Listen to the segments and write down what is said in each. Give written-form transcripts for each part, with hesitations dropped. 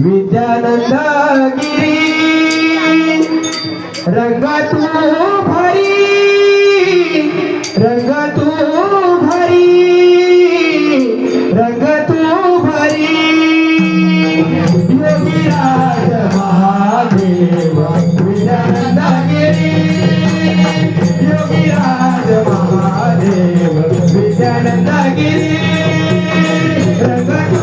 विद्यानंद गिरी रंग तू भरी रंग तू भरी रंग तू भरी योगीराज महादेव विद्यानंद गिरी योगीराज महादेव विद्यानंद गिरी रंग तू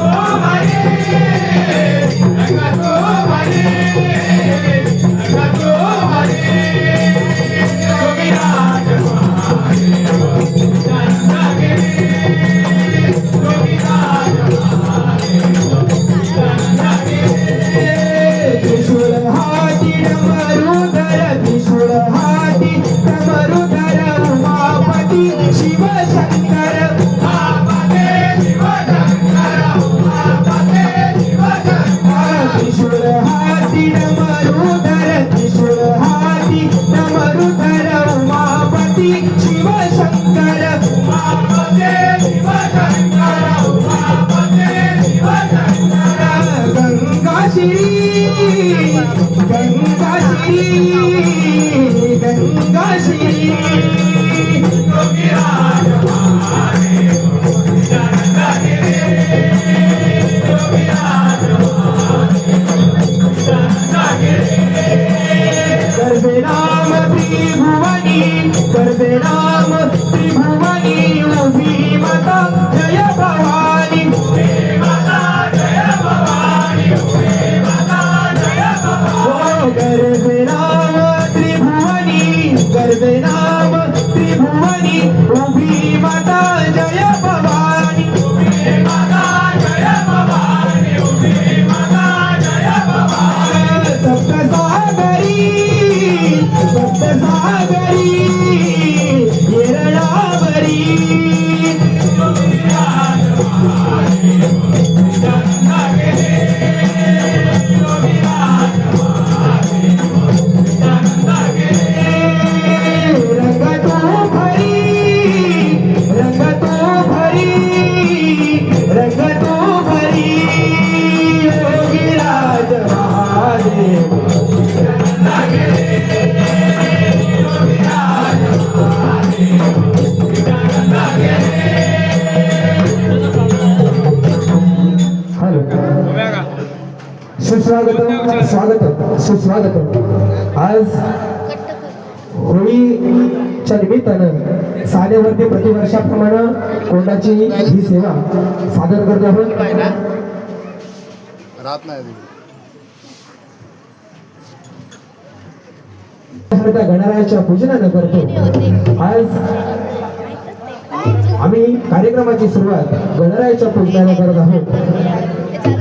स्वागतम सुस्वागतम। आज होळीच्या निमित्तानं सानेवरती प्रतिवर्षाप्रमाणे कोंडाची ही सेवा सादर करतो आहोत। गणरायाच्या पूजनानं करतो। आज आम्ही कार्यक्रमाची सुरुवात गणरायाच्या पूजनानं करत आहोत।